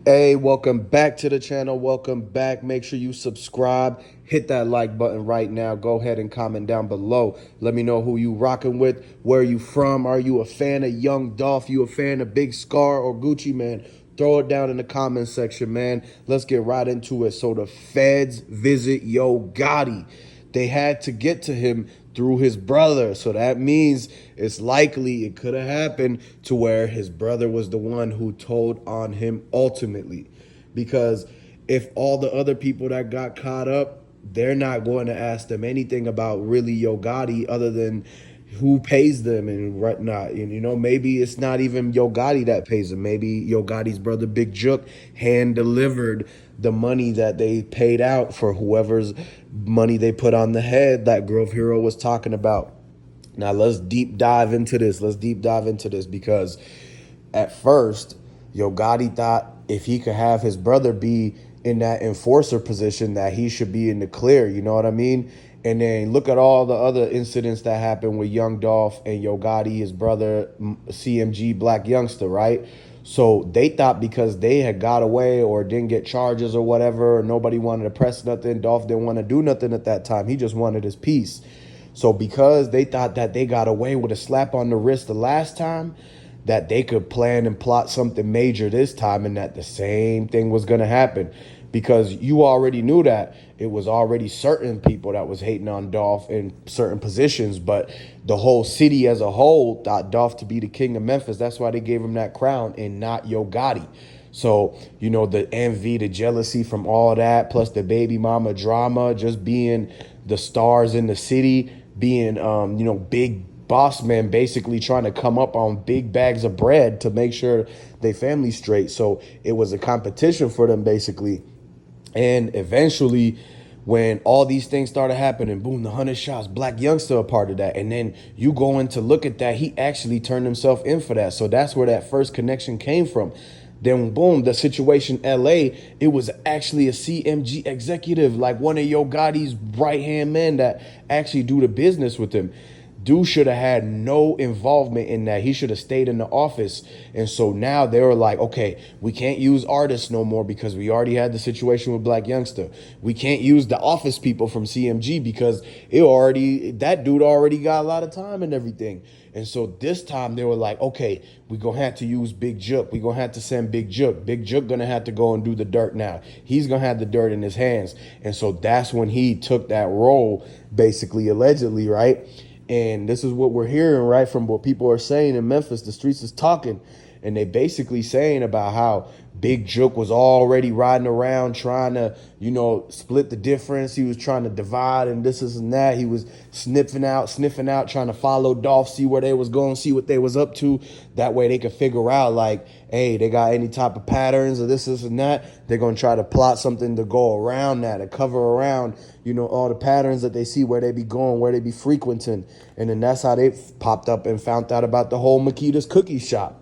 Hey, welcome back to the channel. Welcome back. Make sure you subscribe. Hit that like button right now. Go ahead and comment down below. Let me know who you rocking with. Where are you from? Are you a fan of Young Dolph? You a fan of Big Scar or Gucci Man? Throw it down in the comment section, man. Let's get right into it. So the feds visit Yo Gotti. They had to get to him through his brother. So that means it's likely it could have happened to where his brother was the one who told on him ultimately. Because if all the other people that got caught up, they're not going to ask them anything about really Yo Gotti other than who pays them and whatnot. And maybe it's not even Yo Gotti that pays them. Maybe Yo Gotti's brother Big Jook hand delivered the money that they paid out for whoever's money they put on the head that Grove Hero was talking about. Now let's deep dive into this. Let's deep dive into this because at first, Yo Gotti thought if he could have his brother be in that enforcer position, that he should be in the clear. You know what I mean? And then look at all the other incidents that happened with Young Dolph and Yo Gotti, his brother, CMG Black Youngster, right? So they thought because they had got away or didn't get charges or whatever, or nobody wanted to press nothing, Dolph didn't want to do nothing at that time. He just wanted his peace. So because they thought that they got away with a slap on the wrist the last time, that they could plan and plot something major this time and that the same thing was going to happen. Because you already knew that it was already certain people that was hating on Dolph in certain positions, but the whole city as a whole thought Dolph to be the king of Memphis. That's why they gave him that crown and not Yo Gotti. So, the envy, the jealousy from all that, plus the baby mama drama, just being the stars in the city, being, big boss man basically trying to come up on big bags of bread to make sure they family straight. So it was a competition for them basically. And eventually, when all these things started happening, boom, the 100 shots, Black Youngster a part of that. And then you go in to look at that, he actually turned himself in for that. So that's where that first connection came from. Then boom, the situation LA, it was actually a CMG executive, like one of Yo Gotti's right-hand men that actually do the business with him. Dude should have had no involvement in that. He should have stayed in the office. And so now they were like, okay, we can't use artists no more because we already had the situation with Black Youngster. We can't use the office people from CMG because that dude already got a lot of time and everything. And so this time they were like, okay, we're going to have to use Big Jook. We're going to have to send Big Jook. Big Jook going to have to go and do the dirt now. He's going to have the dirt in his hands. And so that's when he took that role, basically, allegedly, right? And this is what we're hearing, right, from what people are saying in Memphis. The streets is talking. And they basically saying about how Big Jook was already riding around trying to, split the difference. He was trying to divide and this and that. He was sniffing out, trying to follow Dolph, see where they was going, see what they was up to. That way they could figure out, like, hey, they got any type of patterns or this and that. They're going to try to plot something to go around that, to cover around, all the patterns that they see, where they be going, where they be frequenting. And then that's how they popped up and found out about the whole Makedas cookie shop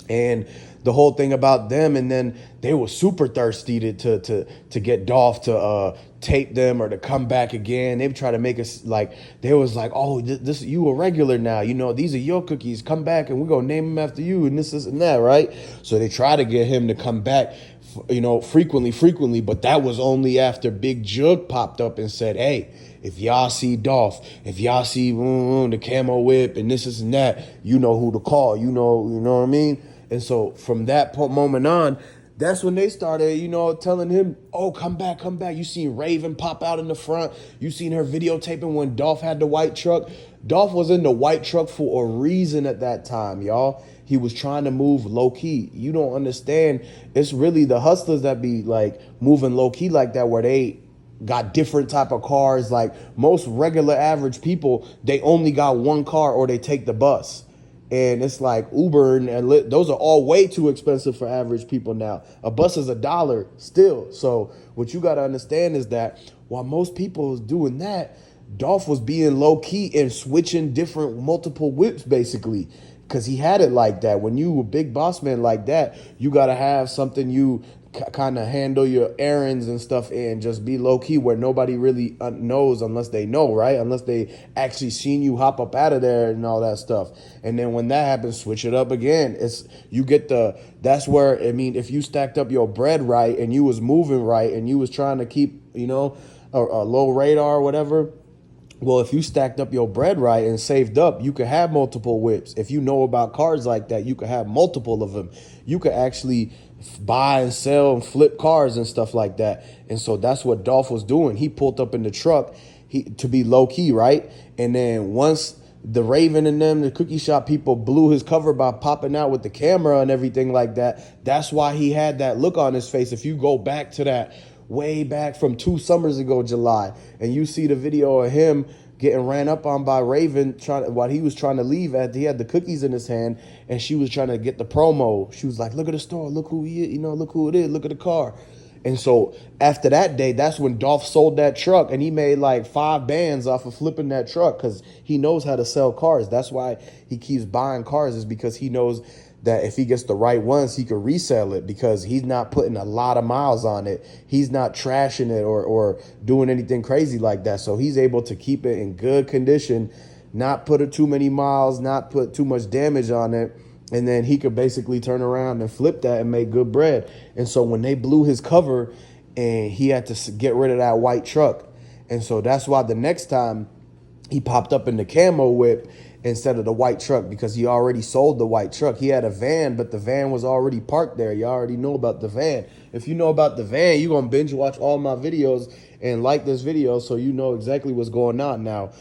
and the whole thing about them. And then they were super thirsty to get Dolph to tape them or to come back again. They try to make us like, they was like, oh, this you a regular now, these are your cookies, come back and we're gonna name them after you and this and that, right? So they try to get him to come back frequently, but that was only after Big Jook popped up and said, hey, if y'all see Dolph, if y'all see the camo whip and this and that, you know who to call. You know what I mean? And so from that moment on, that's when they started, telling him, oh, come back. You seen Raven pop out in the front. You seen her videotaping when Dolph had the white truck. Dolph was in the white truck for a reason at that time, y'all. He was trying to move low key. You don't understand. It's really the hustlers that be like moving low key like that, where they got different type of cars. Like most regular average people, they only got one car or they take the bus. And it's like Uber and those are all way too expensive for average people now. A bus is $1 still. So what you got to understand is that while most people was doing that, Dolph was being low key and switching different multiple whips basically. Because he had it like that. When you a big boss man like that, you got to have something kind of handle your errands and stuff and just be low key where nobody really knows unless they know, right? Unless they actually seen you hop up out of there and all that stuff. And then when that happens, switch it up again. That's where, I mean, if you stacked up your bread right and you was moving right and you was trying to keep, a low radar or whatever. Well, if you stacked up your bread right and saved up, you could have multiple whips. If you know about cars like that, you could have multiple of them. You could actually buy and sell and flip cars and stuff like that. And so that's what Dolph was doing. He pulled up in the truck to be low key, right? And then once the Raven and them, the cookie shop people, blew his cover by popping out with the camera and everything like that, that's why he had that look on his face. If you go back to that way back from 2 summers ago, July, and you see the video of him getting ran up on by Raven while he was trying to leave, he had the cookies in his hand and she was trying to get the promo. She was like, look at the store, look who he is, look who it is, look at the car. And so after that day, that's when Dolph sold that truck, and he made like 5 bands off of flipping that truck because he knows how to sell cars. That's why he keeps buying cars, is because he knows that if he gets the right ones, he could resell it because he's not putting a lot of miles on it. He's not trashing it or doing anything crazy like that. So he's able to keep it in good condition, not put it too many miles, not put too much damage on it. And then he could basically turn around and flip that and make good bread. And so when they blew his cover and he had to get rid of that white truck. And so that's why the next time he popped up in the camo whip instead of the white truck, because he already sold the white truck. He had a van, but the van was already parked there. You already know about the van. If you know about the van, you're going to binge watch all my videos and like this video so you know exactly what's going on. Now,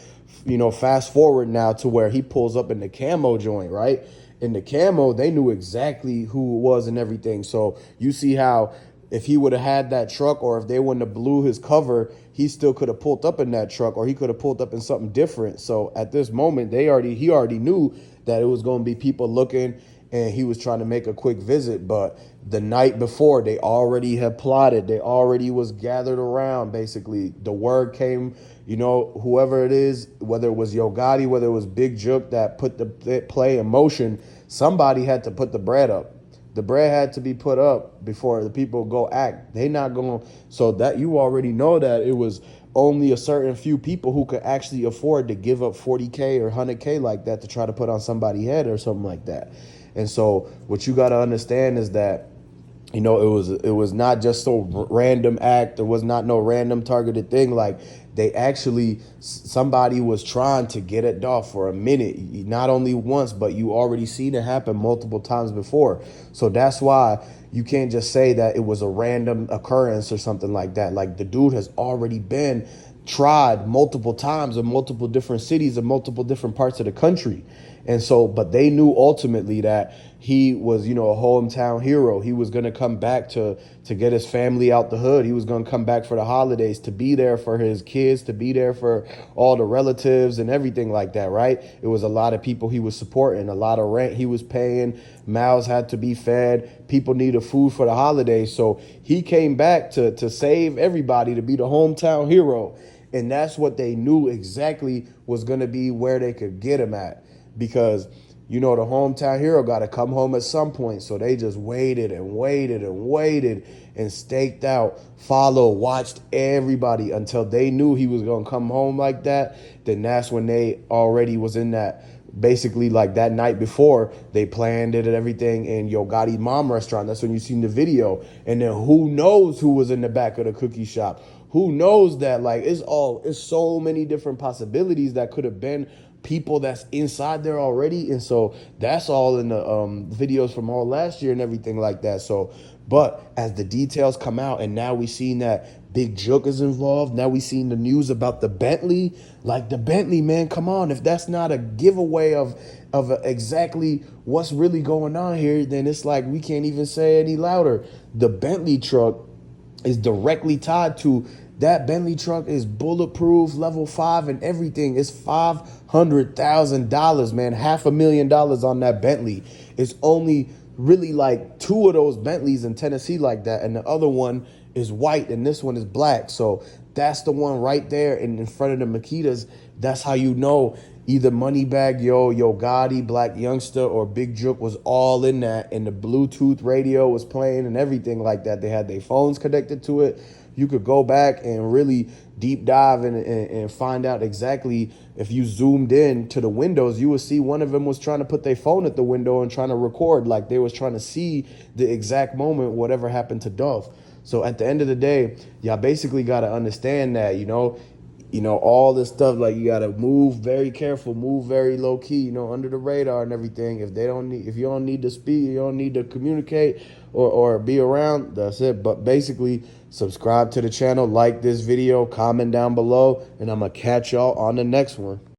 fast forward now to where he pulls up in the camo joint, right? In the camo, they knew exactly who it was and everything. So you see how if he would have had that truck, or if they wouldn't have blew his cover, he still could have pulled up in that truck, or he could have pulled up in something different. So at this moment, he already knew that it was going to be people looking, and he was trying to make a quick visit. But the night before, they already had plotted. They already was gathered around, basically. The word came, whoever it is, whether it was Gotti, whether it was Big Jook that put the play in motion, somebody had to put the bread up. The bread had to be put up before the people go act. They not going to, so that you already know that it was only a certain few people who could actually afford to give up 40K or 100K like that to try to put on somebody's head or something like that. And so what you got to understand is that, it was not just so random act. There was not no random targeted thing. Like, they actually, somebody was trying to get at Dolph for a minute, not only once, but you already seen it happen multiple times before. So that's why you can't just say that it was a random occurrence or something like that. Like, the dude has already been tried multiple times in multiple different cities and multiple different parts of the country. And so, but they knew ultimately that he was, a hometown hero. He was going to come back to get his family out the hood. He was going to come back for the holidays, to be there for his kids, to be there for all the relatives and everything like that, right? It was a lot of people he was supporting, a lot of rent he was paying. Mouths had to be fed. People needed food for the holidays. So he came back to save everybody, to be the hometown hero. And that's what they knew exactly was going to be where they could get him at. Because, the hometown hero got to come home at some point. So they just waited and waited and waited and staked out, watched everybody until they knew he was going to come home like that. Then that's when they already was in that, basically like that night before, they planned it and everything in Gotti's mom restaurant. That's when you seen the video. And then who knows who was in the back of the cookie shop? Who knows that? Like, it's so many different possibilities that could have been people that's inside there already. And so that's all in the videos from all last year and everything like that. So, but as the details come out, and now we seen that Big Jook is involved. Now we seen the news about the Bentley. Like, the Bentley, man, come on. If that's not a giveaway of exactly what's really going on here, then it's like we can't even say any louder. The Bentley truck is directly tied to that. Bentley truck is bulletproof, level 5 and everything. It's $500,000, man. $500,000 on that Bentley. It's only really like 2 of those Bentleys in Tennessee like that. And the other one is white and this one is black. So that's the one right there in front of the Makedas. That's how you know, either Moneybagg, Yo Gotti, Black Youngster, or Big Jook was all in that, and the Bluetooth radio was playing and everything like that. They had their phones connected to it. You could go back and really deep dive and find out exactly. If you zoomed in to the windows, you would see one of them was trying to put their phone at the window and trying to record, like they was trying to see the exact moment whatever happened to Dolph. So at the end of the day, y'all basically got to understand that, all this stuff, like you gotta move very careful, move very low key, under the radar and everything. If you don't need to speak, you don't need to communicate or be around, that's it. But basically, subscribe to the channel, like this video, comment down below, and I'm gonna catch y'all on the next one.